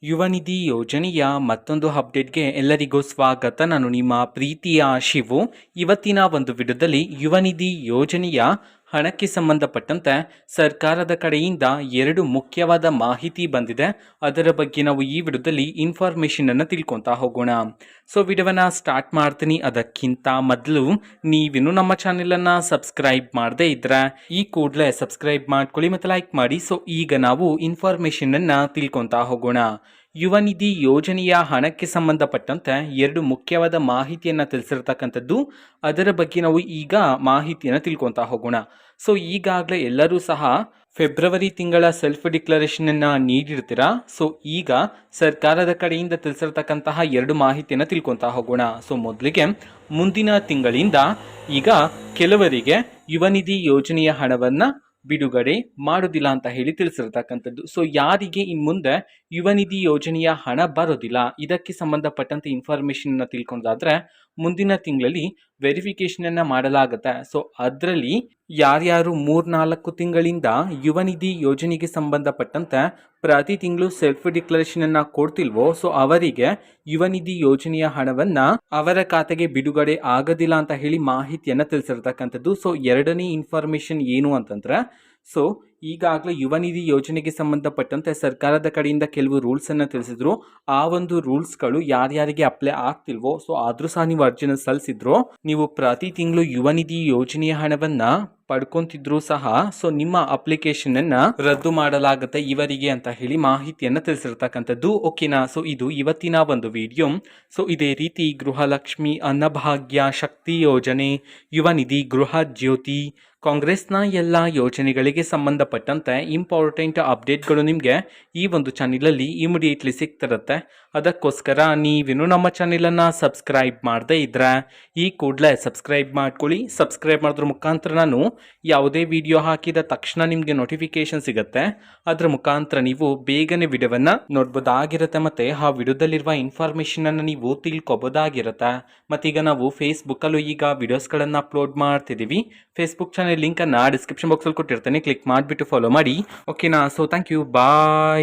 ಯುವ ನಿಧಿ ಯೋಜನೆಯ ಮತ್ತೊಂದು ಅಪ್ಡೇಟ್ಗೆ ಎಲ್ಲರಿಗೂ ಸ್ವಾಗತ. ನಾನು ನಿಮ್ಮ ಪ್ರೀತಿಯ ಶಿವು. ಇವತ್ತಿನ ಒಂದು ವಿಡಿಯೋದಲ್ಲಿ ಯುವ ನಿಧಿ ಯೋಜನೆಯ ಹಣಕ್ಕೆ ಸಂಬಂಧಪಟ್ಟಂತೆ ಸರ್ಕಾರದ ಕಡೆಯಿಂದ 2 ಮುಖ್ಯವಾದ ಮಾಹಿತಿ ಬಂದಿದೆ. ಅದರ ಬಗ್ಗೆ ನಾವು ಈ ವಿಡಿಯೋದಲ್ಲಿ ಇನ್ಫಾರ್ಮೇಷನ್ ಅನ್ನು ತಿಳ್ಕೊತಾ ಹೋಗೋಣ. ಸೊ ವಿಡಿಯೋವನ್ನ ಸ್ಟಾರ್ಟ್ ಮಾಡ್ತೀನಿ. ಅದಕ್ಕಿಂತ ಮೊದಲು ನೀವಿನ್ನು ನಮ್ಮ ಚಾನೆಲನ್ನು ಸಬ್ಸ್ಕ್ರೈಬ್ ಮಾಡದೇ ಇದ್ರೆ ಈ ಕೂಡಲೇ ಸಬ್ಸ್ಕ್ರೈಬ್ ಮಾಡ್ಕೊಳ್ಳಿ ಮತ್ತು ಲೈಕ್ ಮಾಡಿ. ಸೊ ಈಗ ನಾವು ಇನ್ಫಾರ್ಮೇಷನ್ ಅನ್ನು ತಿಳ್ಕೊತಾ ಹೋಗೋಣ. ಯುವ ನಿಧಿ ಯೋಜನೆಯ ಹಣಕ್ಕೆ ಸಂಬಂಧಪಟ್ಟಂತೆ 2 ಮುಖ್ಯವಾದ ಮಾಹಿತಿಯನ್ನು ತಿಳಿಸಿರ್ತಕ್ಕಂಥದ್ದು. ಅದರ ಬಗ್ಗೆ ನಾವು ಈಗ ಮಾಹಿತಿಯನ್ನು ತಿಳ್ಕೊತಾ ಹೋಗೋಣ. ಸೊ ಈಗಾಗಲೇ ಎಲ್ಲರೂ ಸಹ ಫೆಬ್ರವರಿ ತಿಂಗಳ ಸೆಲ್ಫ್ ಡಿಕ್ಲರೇಷನ್ ಅನ್ನು ನೀಡಿರ್ತೀರಾ. ಸೊ ಈಗ ಸರ್ಕಾರದ ಕಡೆಯಿಂದ ತಿಳಿಸಿರ್ತಕ್ಕಂತಹ 2 ಮಾಹಿತಿಯನ್ನು ತಿಳ್ಕೊತಾ ಹೋಗೋಣ. ಸೊ ಮೊದಲಿಗೆ ಮುಂದಿನ ತಿಂಗಳಿಂದ ಈಗ ಕೆಲವರಿಗೆ ಯುವ ನಿಧಿ ಯೋಜನೆಯ ಹಣವನ್ನು ಬಿಡುಗಡೆ ಮಾಡೋದಿಲ್ಲ ಅಂತ ಹೇಳಿ ತಿಳಿಸಿರ್ತಕ್ಕಂಥದ್ದು. ಸೊ ಯಾರಿಗೆ ಇನ್ನು ಮುಂದೆ ಯುವ ನಿಧಿ ಯೋಜನೆಯ ಹಣ ಬರೋದಿಲ್ಲ, ಇದಕ್ಕೆ ಸಂಬಂಧಪಟ್ಟಂತೆ ಇನ್ಫಾರ್ಮೇಷನ್ ಅನ್ನು ತಿಳ್ಕೊಂಡಾದ್ರೆ ಮುಂದಿನ ತಿಂಗಳಲ್ಲಿ ವೆರಿಫಿಕೇಶನ್ ಅನ್ನ ಮಾಡಲಾಗುತ್ತೆ. ಸೊ ಅದರಲ್ಲಿ ಯಾರ್ಯಾರು 3-4 ತಿಂಗಳಿಂದ ಯುವ ನಿಧಿ ಯೋಜನೆಗೆ ಸಂಬಂಧಪಟ್ಟಂತೆ ಪ್ರತಿ ತಿಂಗಳು ಸೆಲ್ಫ್ ಡಿಕ್ಲರೇಷನ್ ಅನ್ನ ಕೊಡ್ತಿಲ್ವೋ, ಸೊ ಅವರಿಗೆ ಯುವ ನಿಧಿ ಯೋಜನೆಯ ಹಣವನ್ನ ಅವರ ಖಾತೆಗೆ ಬಿಡುಗಡೆ ಆಗೋದಿಲ್ಲ ಅಂತ ಹೇಳಿ ಮಾಹಿತಿಯನ್ನ ತಿಳಿಸಿರ್ತಕ್ಕಂಥದ್ದು. ಸೊ ಎರಡನೇ ಇನ್ಫಾರ್ಮೇಶನ್ ಏನು ಅಂತಂದ್ರೆ, ಸೊ ಈಗಾಗಲೇ ಯುವ ನಿಧಿ ಯೋಜನೆಗೆ ಸಂಬಂಧಪಟ್ಟಂತೆ ಸರ್ಕಾರದ ಕಡೆಯಿಂದ ಕೆಲವು ರೂಲ್ಸ್ ಅನ್ನು ತಿಳಿಸಿದ್ರು. ಆ ಒಂದು ರೂಲ್ಸ್ಗಳು ಯಾರ್ಯಾರಿಗೆ ಅಪ್ಲೈ ಆಗ್ತಿಲ್ವೋ, ಸೊ ಆದ್ರೂ ಸಹ ನೀವು ಅರ್ಜಿನ ಸಲ್ಲಿಸಿದ್ರು, ನೀವು ಪ್ರತಿ ತಿಂಗಳು ಯುವ ನಿಧಿ ಯೋಜನೆಯ ಹಣವನ್ನ ಪಡ್ಕೊಂತಿದ್ರು ಸಹ ಸೊ ನಿಮ್ಮ ಅಪ್ಲಿಕೇಶನ್ ಅನ್ನ ರದ್ದು ಮಾಡಲಾಗುತ್ತೆ ಇವರಿಗೆ ಅಂತ ಹೇಳಿ ಮಾಹಿತಿಯನ್ನ ತಿಳಿಸಿರ್ತಕ್ಕಂಥದ್ದು. ಓಕೆನಾ. ಸೊ ಇದು ಇವತ್ತಿನ ಒಂದು ವಿಡಿಯೋ. ಸೊ ಇದೇ ರೀತಿ ಗೃಹಲಕ್ಷ್ಮಿ, ಅನ್ನಭಾಗ್ಯ, ಶಕ್ತಿ ಯೋಜನೆ, ಯುವ ನಿಧಿ, ಗೃಹ ಜ್ಯೋತಿ, ಕಾಂಗ್ರೆಸ್ನ ಎಲ್ಲ ಯೋಜನೆಗಳಿಗೆ ಸಂಬಂಧಪಟ್ಟಂತೆ ಇಂಪಾರ್ಟೆಂಟ್ ಅಪ್ಡೇಟ್ಗಳು ನಿಮಗೆ ಈ ಒಂದು ಚಾನೆಲಲ್ಲಿ ಇಮಿಡಿಯೇಟ್ಲಿ ಸಿಗ್ತಿರುತ್ತೆ. ಅದಕ್ಕೋಸ್ಕರ ನೀವಿನ್ನು ನಮ್ಮ ಚಾನೆಲನ್ನು ಸಬ್ಸ್ಕ್ರೈಬ್ ಮಾಡದೇ ಇದ್ರೆ ಈ ಕೂಡಲೇ ಸಬ್ಸ್ಕ್ರೈಬ್ ಮಾಡ್ಕೊಳ್ಳಿ. ಸಬ್ಸ್ಕ್ರೈಬ್ ಮಾಡೋದ್ರ ಮುಖಾಂತರ ನಾನು ಯಾವುದೇ ವಿಡಿಯೋ ಹಾಕಿದ ತಕ್ಷಣ ನಿಮಗೆ ನೋಟಿಫಿಕೇಶನ್ ಸಿಗುತ್ತೆ. ಅದರ ಮುಖಾಂತರ ನೀವು ಬೇಗನೆ ವಿಡಿಯೋವನ್ನು ನೋಡ್ಬೋದಾಗಿರುತ್ತೆ ಮತ್ತು ಆ ವಿಡಿಯೋದಲ್ಲಿರುವ ಇನ್ಫಾರ್ಮೇಷನನ್ನು ನೀವು ತಿಳ್ಕೊಬೋದಾಗಿರುತ್ತೆ. ಮತ್ತೀಗ ನಾವು ಫೇಸ್ಬುಕ್ಕಲ್ಲೂ ಈಗ ವಿಡಿಯೋಸ್ಗಳನ್ನು ಅಪ್ಲೋಡ್ ಮಾಡ್ತಿದ್ದೀವಿ. ಫೇಸ್ಬುಕ್ ಚಾನೆಲ್ ಲಿಂಕನ್ನು ಡಿಸ್ಕ್ರಿಪ್ಷನ್ ಬಾಕ್ಸಲ್ಲಿ ಕೊಟ್ಟಿರ್ತೇನೆ, ಕ್ಲಿಕ್ ಮಾಡಿಬಿಟ್ಟು ಫಾಲೋ ಮಾಡಿ. ಓಕೆನಾ. So thank you, bye.